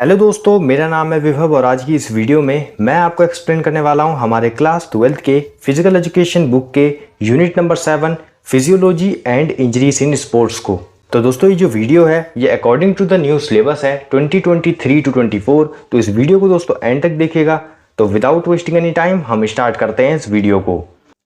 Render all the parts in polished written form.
Hello दोस्तों, मेरा नाम है विभव और आज की इस वीडियो में मैं आपको एक्सप्लेन करने वाला हूं हमारे क्लास 12th के फिजिकल एजुकेशन बुक के unit number 7 physiology and injuries in sports को। तो दोस्तों, ये जो वीडियो है ये according to the new syllabus है 2023 टू 24। तो इस वीडियो को दोस्तों एंड तक देखिएगा। तो विदाउट वेस्टिंग एनी टाइम हम स्टार्ट करते हैं इस वीडियो को।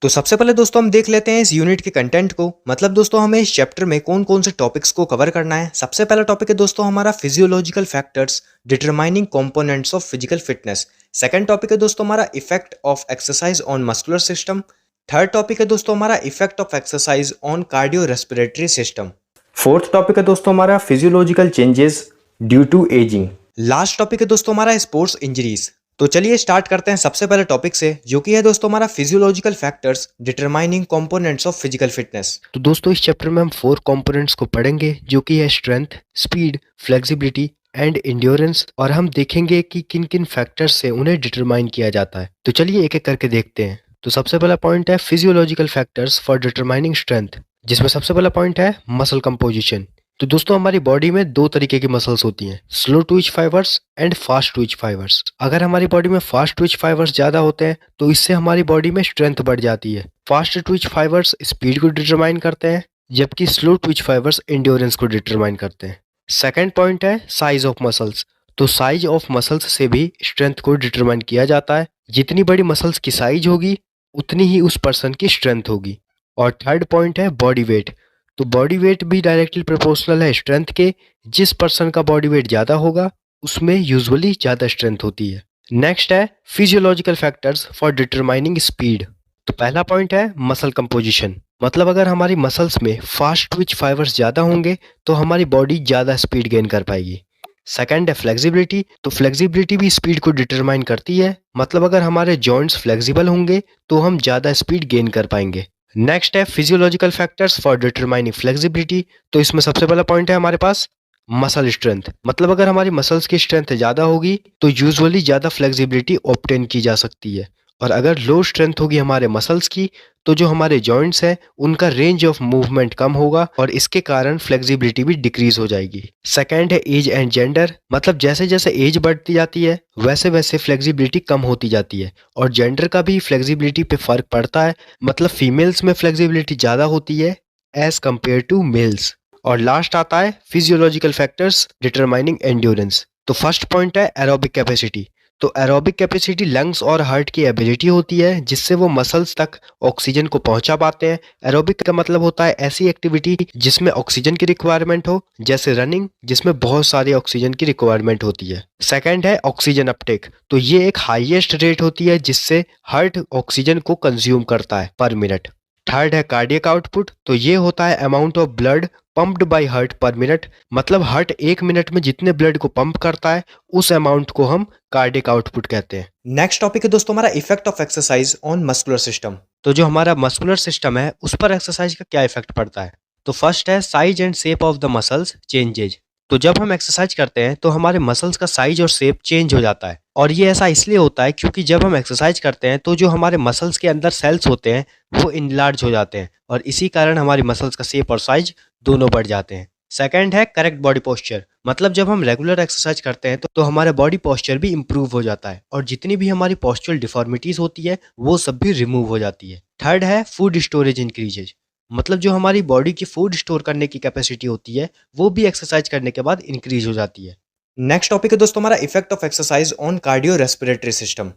तो सबसे पहले दोस्तों हम देख लेते हैं इस यूनिट के कंटेंट को। मतलब दोस्तों हमें इस चैप्टर में कौन कौन से टॉपिक्स को कवर करना है। सबसे पहला टॉपिक है दोस्तों हमारा physiological factors determining components of physical fitness. Second topic है दोस्तों हमारा effect of exercise on muscular system. Third topic है दोस्तों हमारा effect of exercise on cardio respiratory system. Fourth topic है दोस्तों हमारा physiological changes due to ageing. Last topic है दोस्तों हमारा स्पोर्ट्स इंजरीज। तो चलिए स्टार्ट करते हैं सबसे पहले टॉपिक से, जो कि है दोस्तों हमारा physiological factors determining components of physical fitness. तो दोस्तों इस चैप्टर में हम 4 कंपोनेंट्स को पढ़ेंगे, जो कि है strength, speed, flexibility and endurance. और हम देखेंगे कि किन किन फैक्टर्स से उन्हें डिटरमाइन किया जाता है। तो चलिए एक एक करके देखते हैं। तो सबसे पहला पॉइंट है physiological factors for determining strength, जिसमें सबसे पहला पॉइंट है मसल कंपोजिशन। तो दोस्तों हमारी बॉडी में दो तरीके की मसल्स होती हैं, slow Twitch fibres and fast Twitch fibres. अगर हमारी बॉडी में फास्ट ट्विच फाइबर्स ज्यादा होते हैं तो इससे हमारी बॉडी में स्ट्रेंथ बढ़ जाती है। फास्ट ट्विच फाइबर्स स्पीड को डिटरमाइन करते हैं, जबकि स्लो ट्विच फाइबर्स एंड्योरेंस को डिटरमाइन करते हैं। सेकंड पॉइंट है साइज ऑफ मसल्स। तो साइज ऑफ मसल्स से भी स्ट्रेंथ को डिटरमाइन किया जाता है। जितनी बड़ी मसल्स की साइज होगी उतनी ही उस पर्सन की स्ट्रेंथ होगी। और थर्ड पॉइंट है बॉडी वेट। तो बॉडी वेट भी डायरेक्टली प्रोपोर्शनल है स्ट्रेंथ के। जिस पर्सन का बॉडी वेट ज़्यादा होगा उसमें यूजुअली ज़्यादा स्ट्रेंथ होती है। नेक्स्ट है physiological factors for determining speed. तो पहला पॉइंट है मसल कंपोजिशन। मतलब अगर हमारी मसल्स में फास्ट ट्विच फाइबर्स ज़्यादा होंगे तो हमारी बॉडी ज़्यादा स्पीड गेन कर पाएगी। सेकंड है फ्लेक्सिबिलिटी। तो फ्लेक्सिबिलिटी भी स्पीड को डिटरमाइन करती है। मतलब अगर हमारे जॉइंट्स फ्लेक्सिबल होंगे तो हम ज़्यादा स्पीड गेन कर पाएंगे। नेक्स्ट है physiological factors for determining flexibility. तो इसमें सबसे पहला पॉइंट है हमारे पास मसल स्ट्रेंथ। मतलब अगर हमारी मसल्स की स्ट्रेंथ ज़्यादा होगी तो यूजुअली ज़्यादा फ्लेक्सिबिलिटी ऑब्टेन की जा सकती है। और अगर लो स्ट्रेंथ होगी हमारे मसल्स की तो जो हमारे जॉइंट्स हैं उनका रेंज ऑफ मूवमेंट कम होगा और इसके कारण फ्लेक्सिबिलिटी भी डिक्रीज हो जाएगी। सेकंड है एज एंड जेंडर। मतलब जैसे जैसे एज बढ़ती जाती है वैसे वैसे फ्लेक्सिबिलिटी कम होती जाती है और जेंडर का भी फ्लेक्सिबिलिटी पे फर्क पड़ता है। मतलब फीमेल्स में फ्लेक्सिबिलिटी ज़्यादा होती है एज कम्पेयर टू मेल्स। और लास्ट आता है फिजियोलॉजिकल फैक्टर्स डिटरमाइनिंग एंड्योरेंस। तो फर्स्ट पॉइंट है एरोबिक कैपेसिटी। तो एरोबिक कैपेसिटी लंग्स और हार्ट की एबिलिटी होती है जिससे वो मसल्स तक ऑक्सीजन को पहुंचा पाते हैं। एरोबिक का मतलब होता है ऐसी एक्टिविटी जिसमें ऑक्सीजन की रिक्वायरमेंट हो, जैसे रनिंग जिसमें बहुत सारी ऑक्सीजन की रिक्वायरमेंट होती है। सेकंड है ऑक्सीजन अपटेक। तो ये एक हाईएस्ट रेट होती है जिससे हार्ट ऑक्सीजन को कंज्यूम करता है पर मिनट। थर्ड है कार्डियक आउटपुट। तो ये होता है amount of blood pumped by heart पर मिनट। मतलब हार्ट एक मिनट में जितने ब्लड को पंप करता है उस अमाउंट को हम कार्डियक आउटपुट कहते हैं। नेक्स्ट टॉपिक है दोस्तों हमारा effect of exercise on muscular system. तो जो हमारा मस्कुलर सिस्टम है उस पर एक्सरसाइज का क्या इफेक्ट पड़ता है। तो फर्स्ट है size and shape of the muscles changes. तो जब हम एक्सरसाइज करते हैं तो हमारे मसल्स का साइज और शेप चेंज हो जाता है। और ये ऐसा इसलिए होता है क्योंकि जब हम एक्सरसाइज करते हैं तो जो हमारे मसल्स के अंदर सेल्स होते हैं वो इनलार्ज हो जाते हैं और इसी कारण हमारी मसल्स का शेप और साइज दोनों बढ़ जाते हैं। सेकंड है करेक्ट बॉडी पोस्चर। मतलब जब हम रेगुलर एक्सरसाइज करते हैं तो हमारा बॉडी पोस्चर भी इंप्रूव हो जाता है और जितनी भी हमारी पोस्चरल डिफॉर्मिटीज होती है वो सब भी रिमूव हो जाती है। थर्ड है फूड स्टोरेज इंक्रीजेज। मतलब जो हमारी बॉडी की फूड स्टोर करने की कैपेसिटी होती है वो भी एक्सरसाइज करने के बाद इंक्रीज हो जाती है। नेक्स्ट टॉपिक है दोस्तों हमारा effect of exercise on cardio respiratory system.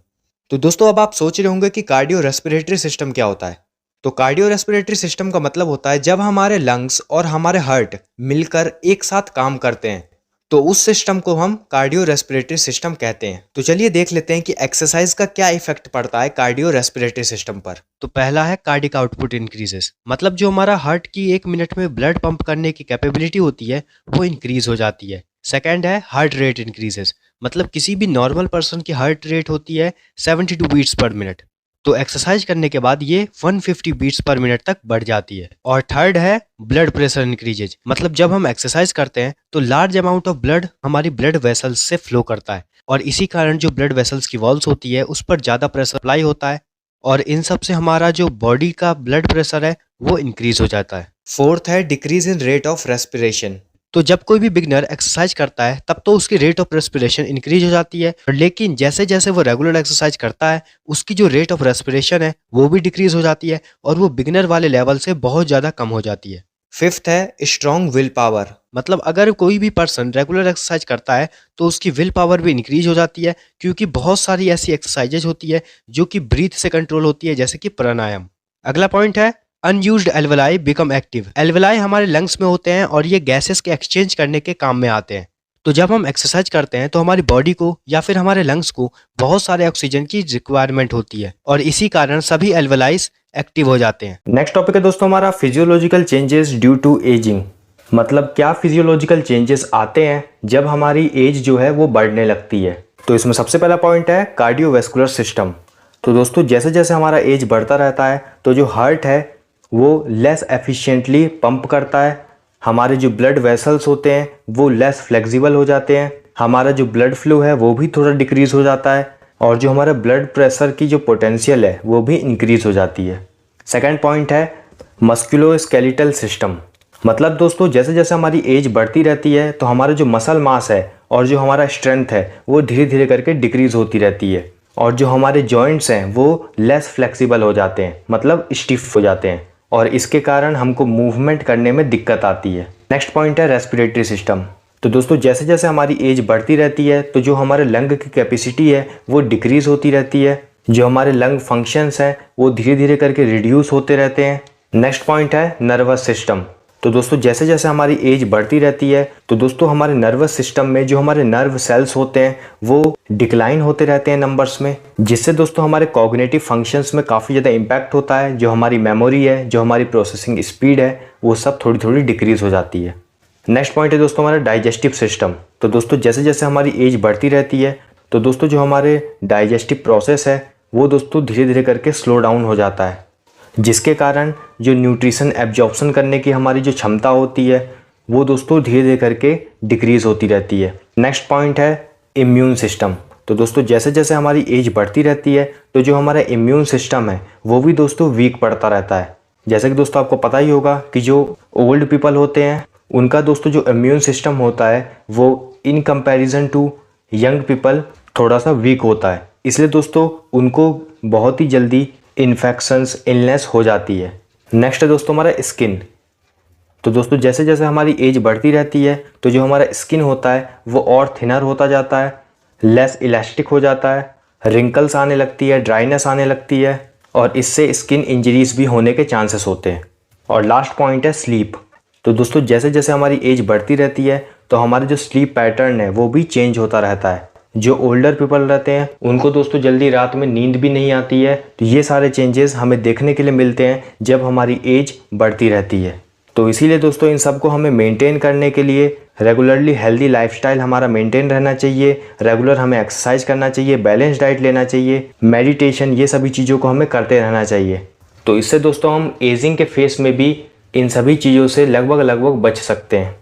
तो दोस्तों अब आप सोच रहे होंगे कि कार्डियो रेस्पिरेटरी सिस्टम क्या होता है। तो कार्डियो रेस्पिरेटरी सिस्टम का मतलब होता है जब हमारे लंग्स और हमारे हार्ट मिलकर एक साथ काम करते हैं तो उस सिस्टम को हम कार्डियो रेस्पिरेटरी सिस्टम कहते हैं। तो चलिए देख लेते हैं कि एक्सरसाइज का क्या इफेक्ट पड़ता है कार्डियो रेस्पिरेटरी सिस्टम पर। तो पहला है कार्डिक आउटपुट इंक्रीजेस। मतलब जो हमारा हार्ट की एक मिनट में ब्लड पंप करने की कैपेबिलिटी होती है वो इंक्रीज हो जाती है। सेकंड है हार्ट रेट इंक्रीजेस। मतलब किसी भी नॉर्मल पर्सन की हार्ट रेट होती है 72 बीट्स पर मिनट, तो एक्सरसाइज करने के बाद ये 150 बीट्स पर मिनट तक बढ़ जाती है। और थर्ड है ब्लड प्रेशर इंक्रीजेज। मतलब जब हम एक्सरसाइज करते हैं तो लार्ज अमाउंट ऑफ ब्लड हमारी ब्लड वेसल्स से फ्लो करता है और इसी कारण जो ब्लड वेसल्स की वॉल्स होती है उस पर ज़्यादा प्रेशर अप्लाई होता है और इन सब से हमारा जो बॉडी का ब्लड प्रेशर है वो इंक्रीज हो जाता है। फोर्थ है decrease in rate of respiration. तो जब कोई भी बिगनर एक्सरसाइज करता है तब तो उसकी रेट ऑफ रेस्पिरेशन इंक्रीज हो जाती है, लेकिन जैसे जैसे वो रेगुलर एक्सरसाइज करता है उसकी जो रेट ऑफ रेस्पिरेशन है वो भी डिक्रीज हो जाती है और वो बिगनर वाले लेवल से बहुत ज़्यादा कम हो जाती है। फिफ्थ है स्ट्रॉन्ग विल पावर। मतलब अगर कोई भी पर्सन रेगुलर एक्सरसाइज करता है तो उसकी विल पावर भी इंक्रीज हो जाती है, क्योंकि बहुत सारी ऐसी एक्सरसाइजेज होती है जो कि ब्रीथ से कंट्रोल होती है, जैसे कि प्राणायाम। अगला पॉइंट है unused alveoli become active. Alveoli हमारे लंग्स में होते हैं और ये गैसेस के एक्सचेंज करने के काम में आते हैं। तो जब हम एक्सरसाइज करते हैं तो हमारी बॉडी को या फिर हमारे लंग्स को बहुत सारे ऑक्सीजन की रिक्वायरमेंट होती है और इसी कारण सभी एल्वेलाइज एक्टिव हो जाते हैं। नेक्स्ट टॉपिक है दोस्तों हमारा physiological changes due to ageing. मतलब क्या फिजियोलॉजिकल चेंजेस आते हैं जब हमारी एज जो है वो बढ़ने लगती है। तो इसमें सबसे पहला पॉइंट है कार्डियोवैस्कुलर सिस्टम। तो दोस्तों जैसे जैसे हमारा एज बढ़ता रहता है तो जो हार्ट है वो लेस एफिशिएंटली पंप करता है, हमारे जो ब्लड वेसल्स होते हैं वो लेस फ्लेक्सिबल हो जाते हैं, हमारा जो ब्लड फ्लो है वो भी थोड़ा डिक्रीज हो जाता है और जो हमारा ब्लड प्रेशर की जो पोटेंशियल है वो भी इंक्रीज हो जाती है। सेकंड पॉइंट है मस्कुलोस्केलेटल सिस्टम। मतलब दोस्तों जैसे जैसे हमारी एज बढ़ती रहती है तो हमारा जो मसल मास है और जो हमारा स्ट्रेंथ है वो धीरे धीरे करके डिक्रीज होती रहती है और जो हमारे जॉइंट्स हैं वो लेस फ्लेक्सिबल हो जाते हैं, मतलब स्टिफ हो जाते हैं और इसके कारण हमको मूवमेंट करने में दिक्कत आती है। नेक्स्ट पॉइंट है रेस्पिरेटरी सिस्टम। तो दोस्तों जैसे जैसे हमारी एज बढ़ती रहती है तो जो हमारे लंग की कैपेसिटी है वो डिक्रीज होती रहती है, जो हमारे लंग फंक्शंस हैं वो धीरे धीरे करके रिड्यूस होते रहते हैं। नेक्स्ट पॉइंट है नर्वस सिस्टम। तो दोस्तों जैसे जैसे हमारी एज बढ़ती रहती है तो दोस्तों हमारे नर्वस सिस्टम में जो हमारे नर्व सेल्स होते हैं वो डिक्लाइन होते रहते हैं नंबर्स में, जिससे दोस्तों हमारे कॉग्निटिव फंक्शंस में काफ़ी ज़्यादा इम्पैक्ट होता है। जो हमारी मेमोरी है, जो हमारी प्रोसेसिंग स्पीड है वो सब थोड़ी थोड़ी डिक्रीज हो जाती है। नेक्स्ट पॉइंट है दोस्तों हमारा डाइजेस्टिव सिस्टम। तो दोस्तों जैसे जैसे हमारी एज बढ़ती रहती है तो दोस्तों जो हमारे डाइजेस्टिव प्रोसेस है वो दोस्तों धीरे धीरे करके स्लो डाउन हो जाता है, जिसके कारण जो न्यूट्रिशन एब्जॉर्प्शन करने की हमारी जो क्षमता होती है वो दोस्तों धीरे धीरे करके डिक्रीज होती रहती है। नेक्स्ट पॉइंट है इम्यून सिस्टम। तो दोस्तों जैसे जैसे हमारी एज बढ़ती रहती है तो जो हमारा इम्यून सिस्टम है वो भी दोस्तों वीक पड़ता रहता है। जैसे कि दोस्तों आपको पता ही होगा कि जो ओल्ड पीपल होते हैं उनका दोस्तों जो इम्यून सिस्टम होता है वो in comparison to young people थोड़ा सा वीक होता है, इसलिए दोस्तों उनको बहुत ही जल्दी इन्फेक्शंस इलनेस हो जाती है। नेक्स्ट है दोस्तों हमारा स्किन। तो दोस्तों जैसे जैसे हमारी एज बढ़ती रहती है तो जो हमारा स्किन होता है वो और थिनर होता जाता है, लेस इलास्टिक हो जाता है, रिंकल्स आने लगती है, ड्राइनेस आने लगती है और इससे स्किन इंजरीज भी होने के चांसेस होते हैं। और लास्ट पॉइंट है स्लीप। तो दोस्तों जैसे जैसे हमारी एज बढ़ती रहती है तो हमारा जो स्लीप पैटर्न है वो भी चेंज होता रहता है। जो ओल्डर पीपल रहते हैं उनको दोस्तों जल्दी रात में नींद भी नहीं आती है। तो ये सारे चेंजेस हमें देखने के लिए मिलते हैं जब हमारी एज बढ़ती रहती है। तो इसीलिए दोस्तों इन सबको हमें मेंटेन करने के लिए रेगुलरली हेल्दी लाइफस्टाइल हमारा मेंटेन रहना चाहिए, रेगुलर हमें एक्सरसाइज करना चाहिए, बैलेंस डाइट लेना चाहिए, मेडिटेशन, ये सभी चीज़ों को हमें करते रहना चाहिए। तो इससे दोस्तों हम एजिंग के फेस में भी इन सभी चीज़ों से लगभग बच सकते हैं।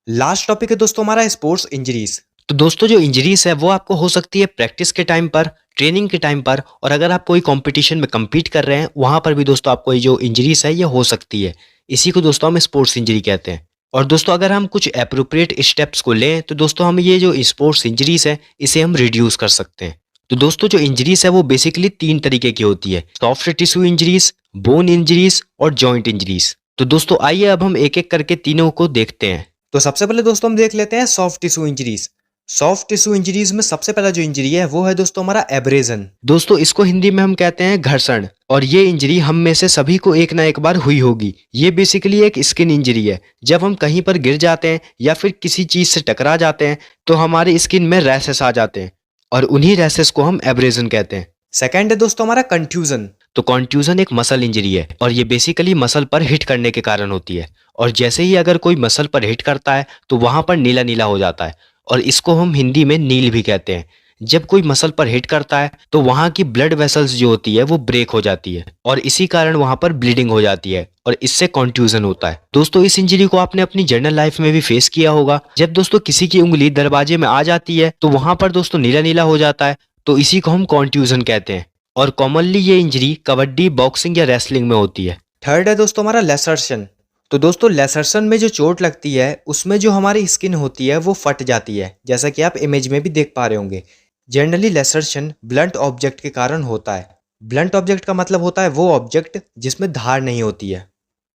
लास्ट टॉपिक है दोस्तों हमारा स्पोर्ट्स इंजरीज। तो दोस्तों जो इंजरीज है वो आपको हो सकती है प्रैक्टिस के टाइम पर, ट्रेनिंग के टाइम पर, और अगर आप कोई कंपटीशन में compete कर रहे हैं वहां पर भी दोस्तों आपको ये जो इंजरीज है ये हो सकती है। इसी को दोस्तों हम स्पोर्ट्स इंजरी कहते हैं। और दोस्तों अगर हम कुछ एप्रोप्रिएट स्टेप्स को लें तो दोस्तों हम ये जो स्पोर्ट्स इंजरीज है इसे हम रिड्यूस कर सकते हैं। तो दोस्तों जो इंजरीज है वो बेसिकली 3 तरीके की होती है, soft tissue injuries, bone injuries और जॉइंट इंजरीज। तो दोस्तों आइए अब हम एक एक करके तीनों को देखते हैं। तो सबसे पहले दोस्तों हम देख लेते हैं soft tissue injuries. Soft tissue injuries में सबसे पहला जो इंजरी है वो है दोस्तों हमारा एब्रेजन। दोस्तों इसको हिंदी में हम कहते हैं घर्षण, और ये इंजरी हम में से सभी को एक ना एक बार हुई होगी। ये बेसिकली एक स्किन इंजरी है। जब हम कहीं पर गिर जाते हैं या फिर किसी चीज से टकरा जाते हैं तो हमारी स्किन में रैशेस आ जाते हैं और उन्हीं रैशेस को हम एब्रेजन कहते हैं। सेकेंड है दोस्तों हमारा कंट्यूजन। तो कंट्यूजन एक मसल इंजरी है और ये बेसिकली मसल पर हिट करने के कारण होती है, और जैसे ही अगर कोई मसल पर हिट करता है तो वहां पर नीला नीला हो जाता है और इसको हम हिंदी में नील भी कहते हैं। जब कोई मसल पर हिट करता है तो वहां की ब्लड वेसल्स जो होती है वो ब्रेक हो जाती है और इसी कारण वहां पर ब्लीडिंग हो जाती है और इससे कंट्यूजन होता है। दोस्तों इस इंजरी को आपने अपनी जर्नल लाइफ में भी फेस किया होगा। जब दोस्तों किसी की उंगली दरवाजे में आ जाती है तो वहां पर दोस्तों नीला नीला हो जाता है, तो इसी को हम कंट्यूजन कहते हैं और कॉमनली ये इंजरी कबड्डी, बॉक्सिंग या रेसलिंग में होती है। थर्ड है दोस्तों हमारा लैसर्शन। तो दोस्तों लेसरसन में जो चोट लगती है उसमें जो हमारी स्किन होती है वो फट जाती है, जैसा कि आप इमेज में भी देख पा रहे होंगे। जनरली लेसरसन ब्लंट ऑब्जेक्ट के कारण होता है। ब्लंट ऑब्जेक्ट का मतलब होता है वो ऑब्जेक्ट जिसमें धार नहीं होती है।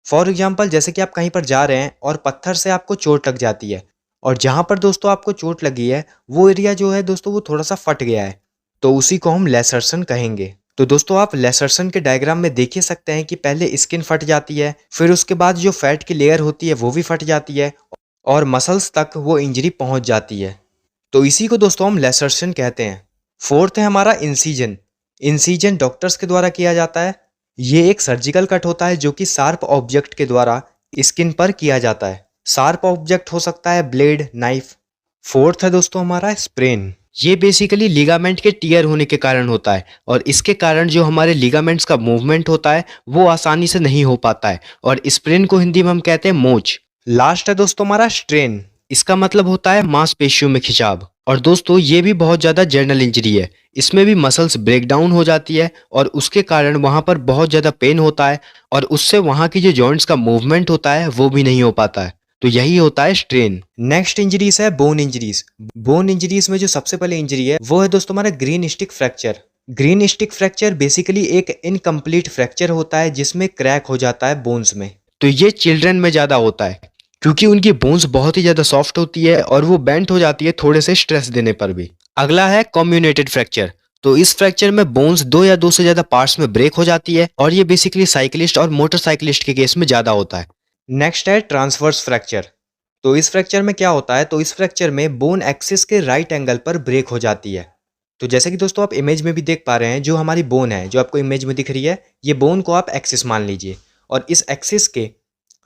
फॉर एग्जाम्पल जैसे कि आप कहीं पर जा रहे हैं और पत्थर से आपको चोट लग जाती है, और जहाँ पर दोस्तों आपको चोट लगी है वो एरिया जो है दोस्तों वो थोड़ा सा फट गया है, तो उसी को हम लेसरसन कहेंगे। तो दोस्तों आप लेसरसन के डायग्राम में देख ही सकते हैं कि पहले स्किन फट जाती है, फिर उसके बाद जो फैट की लेयर होती है वो भी फट जाती है और मसल्स तक वो इंजरी पहुंच जाती है। तो इसी को दोस्तों हम लेसरसन कहते हैं। फोर्थ है हमारा इंसीजन। इंसीजन डॉक्टर्स के द्वारा किया जाता है। ये एक सर्जिकल कट होता है जो कि शार्प ऑब्जेक्ट के द्वारा स्किन पर किया जाता है। शार्प ऑब्जेक्ट हो सकता है ब्लेड, नाइफ। फोर्थ है दोस्तों हमारा स्प्रेन। ये बेसिकली लिगामेंट के टियर होने के कारण होता है और इसके कारण जो हमारे लिगामेंट्स का मूवमेंट होता है वो आसानी से नहीं हो पाता है, और स्प्रेन को हिंदी में हम कहते हैं मोच। लास्ट है दोस्तों हमारा स्ट्रेन। इसका मतलब होता है मांसपेशियों में खिंचाव। और दोस्तों ये भी बहुत ज़्यादा जर्नल इंजरी है। इसमें भी मसल्स ब्रेक डाउन हो जाती है और उसके कारण वहाँ पर बहुत ज़्यादा पेन होता है और उससे वहाँ की जो जॉइंट्स का मूवमेंट होता है वो भी नहीं हो पाता है। तो यही होता है स्ट्रेन। नेक्स्ट इंजरीज है बोन इंजरीज। बोन इंजरीज में जो सबसे पहले इंजरी है वो है दोस्तों हमारा green stick fracture. Green stick fracture basically एक इनकम्प्लीट फ्रैक्चर होता है जिसमें क्रैक हो जाता है बोन्स में। तो ये चिल्ड्रन में ज़्यादा होता है क्योंकि उनकी बोन्स बहुत ही ज़्यादा सॉफ्ट होती है और वो बेंट हो जाती है थोड़े से स्ट्रेस देने पर भी। अगला है कम्युनेटेड फ्रैक्चर। तो इस फ्रैक्चर में बोन्स दो या दो से ज़्यादा पार्ट्स में ब्रेक हो जाती है और ये बेसिकली साइकिलिस्ट और मोटरसाइकिलिस्ट के केस में ज़्यादा होता है। नेक्स्ट है ट्रांसवर्स फ्रैक्चर। तो इस फ्रैक्चर में क्या होता है, तो इस फ्रैक्चर में बोन एक्सिस के राइट एंगल पर ब्रेक हो जाती है। तो जैसे कि दोस्तों आप इमेज में भी देख पा रहे हैं, जो हमारी बोन है जो आपको इमेज में दिख रही है, ये बोन को आप एक्सिस मान लीजिए, और इस एक्सिस के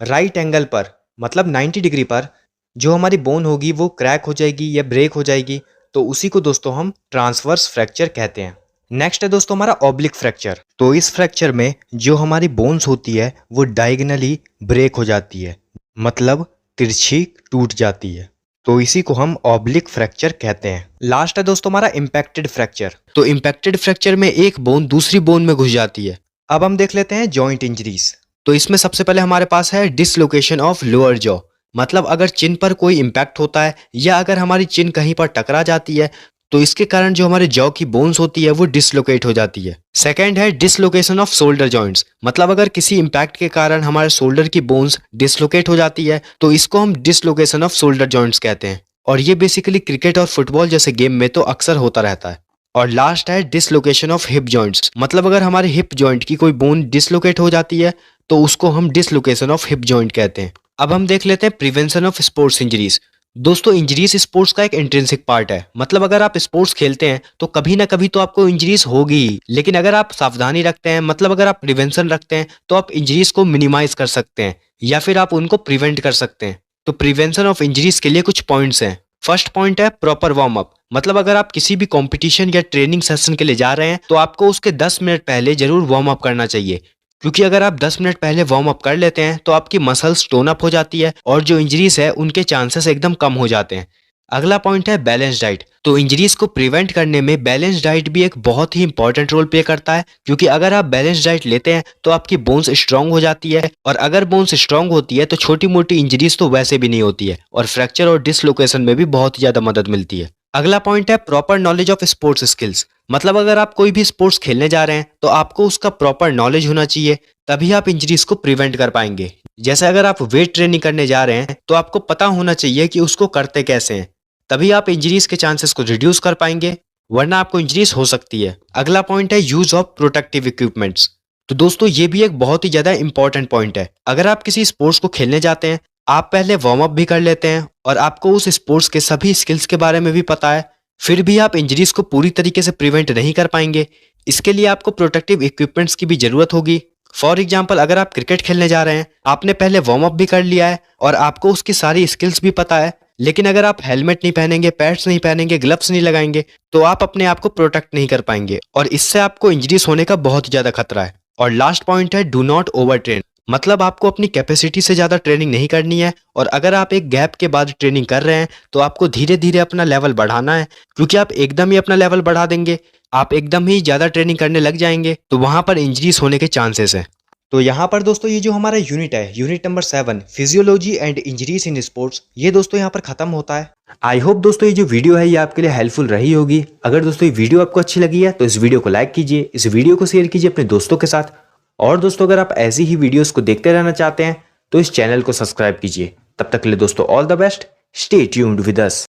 राइट एंगल पर मतलब 90 डिग्री पर जो हमारी बोन होगी वो क्रैक हो जाएगी या ब्रेक हो जाएगी, तो उसी को दोस्तों हम ट्रांसवर्स फ्रैक्चर कहते हैं। नेक्स्ट है दोस्तों हमारा ऑब्लिक फ्रैक्चर। तो इस फ्रैक्चर में जो हमारी बोन्स होती है वो डायगोनली ब्रेक हो जाती है, मतलब तिरछी टूट जाती है, तो इसी को हम ऑब्लिक फ्रैक्चर कहते हैं। लास्ट है दोस्तों हमारा इम्पैक्टेड फ्रैक्चर। तो इम्पैक्टेड फ्रैक्चर में एक बोन दूसरी बोन में घुस जाती है। अब हम देख लेते हैं जॉइंट इंजरीज। तो इसमें सबसे पहले हमारे पास है डिसलोकेशन ऑफ लोअर जॉ। मतलब अगर चिन पर कोई इम्पैक्ट होता है या अगर हमारी चिन कहीं पर टकरा जाती है तो इसके कारण जो हमारे जॉ की बोन्स होती है वो डिसलोकेट हो जाती है। सेकंड है डिसलोकेशन ऑफ शोल्डर जॉइंट्स। मतलब अगर किसी इम्पैक्ट के कारण हमारे शोल्डर की बोन्स डिसलोकेट हो जाती है तो इसको हम डिसलोकेशन ऑफ शोल्डर जॉइंट्स कहते हैं, और ये बेसिकली क्रिकेट और फुटबॉल जैसे गेम में तो अक्सर होता रहता है। और लास्ट है डिसलोकेशन ऑफ हिप जॉइंट्स। मतलब अगर हमारे हिप जॉइंट की कोई बोन डिसलोकेट हो जाती है तो उसको हम डिसलोकेशन ऑफ हिप जॉइंट कहते हैं। अब हम देख लेते हैं प्रिवेंशन ऑफ स्पोर्ट्स इंजरीज। दोस्तों इंजरीज स्पोर्ट्स का एक इंट्रिंसिक पार्ट है। मतलब अगर आप स्पोर्ट्स खेलते हैं तो कभी ना कभी तो आपको इंजरीज होगी ही, लेकिन अगर आप सावधानी रखते हैं, मतलब अगर आप प्रिवेंशन रखते हैं, तो आप इंजरीज को मिनिमाइज कर सकते हैं या फिर आप उनको प्रिवेंट कर सकते हैं। तो प्रिवेंशन ऑफ इंजरीज के लिए कुछ पॉइंट्स हैं। फर्स्ट पॉइंट है प्रॉपर वार्म अप। मतलब अगर आप किसी भी कॉम्पिटिशन या ट्रेनिंग सेशन के लिए जा रहे हैं तो आपको उसके 10 मिनट पहले जरूर वार्म अप करना चाहिए, क्योंकि अगर आप 10 मिनट पहले वार्म अप कर लेते हैं तो आपकी मसल्स टोन अप हो जाती है और जो इंजरीज है उनके चांसेस एकदम कम हो जाते हैं। अगला पॉइंट है बैलेंस डाइट। तो इंजरीज को प्रिवेंट करने में बैलेंस डाइट भी एक बहुत ही इंपॉर्टेंट रोल प्ले करता है, क्योंकि अगर आप बैलेंस डाइट लेते हैं तो आपकी बोन्स स्ट्रांग हो जाती है, और अगर बोन्स स्ट्रांग होती है तो छोटी मोटी इंजरीज तो वैसे भी नहीं होती है, और फ्रैक्चर और डिसलोकेशन में भी बहुत ही ज्यादा मदद मिलती है। अगला पॉइंट है proper knowledge of sports skills. मतलब अगर आप कोई भी स्पोर्ट्स खेलने जा रहे हैं तो आपको उसका प्रॉपर नॉलेज होना चाहिए, तभी आप इंजरीज को प्रिवेंट कर पाएंगे। जैसे अगर आप वेट ट्रेनिंग करने जा रहे हैं तो आपको पता होना चाहिए कि उसको करते कैसे हैं, तभी आप इंजरीज के चांसेस को रिड्यूस कर पाएंगे, वरना आपको इंजरीज हो सकती है। अगला पॉइंट है यूज ऑफ प्रोटेक्टिव इक्विपमेंट्स। तो दोस्तों ये भी एक बहुत ही ज्यादा इंपॉर्टेंट पॉइंट है। अगर आप किसी स्पोर्ट्स को खेलने जाते हैं, आप पहले वार्म अप भी कर लेते हैं और आपको उस स्पोर्ट्स के सभी स्किल्स के बारे में भी पता है, फिर भी आप इंजरीज को पूरी तरीके से प्रिवेंट नहीं कर पाएंगे। इसके लिए आपको प्रोटेक्टिव इक्विपमेंट्स की भी जरूरत होगी। फॉर एग्जाम्पल अगर आप क्रिकेट खेलने जा रहे हैं, आपने पहले वार्म अप भी कर लिया है और आपको उसकी सारी स्किल्स भी पता है, लेकिन अगर आप हेलमेट नहीं पहनेंगे, पैड्स नहीं पहनेंगे, ग्लव्स नहीं लगाएंगे तो आप अपने आप को प्रोटेक्ट नहीं कर पाएंगे और इससे आपको इंजरीज होने का बहुत ही ज्यादा खतरा है। और लास्ट पॉइंट है डू नॉट ओवर ट्रेन। मतलब आपको अपनी कैपेसिटी से ज्यादा ट्रेनिंग नहीं करनी है, और अगर आप एक गैप के बाद ट्रेनिंग कर रहे हैं तो आपको धीरे धीरे अपना लेवल बढ़ाना है, क्योंकि आप एकदम ही अपना लेवल बढ़ा देंगे, आप एकदम ही ज्यादा ट्रेनिंग करने लग जाएंगे तो वहां पर इंजरीज होने के चांसेस हैं। तो यहाँ पर दोस्तों ये जो हमारा यूनिट है, unit number 7 physiology and injuries in sports, ये दोस्तों यहाँ पर खत्म होता है। आई होप दोस्तों ये जो वीडियो है ये आपके लिए हेल्पफुल रही होगी। अगर दोस्तों ये वीडियो आपको अच्छी लगी है तो इस वीडियो को लाइक कीजिए, इस वीडियो को शेयर कीजिए अपने दोस्तों के साथ। और दोस्तों अगर आप ऐसी ही वीडियोस को देखते रहना चाहते हैं तो इस चैनल को सब्सक्राइब कीजिए। तब तक के लिए दोस्तों all the best, stay tuned with us.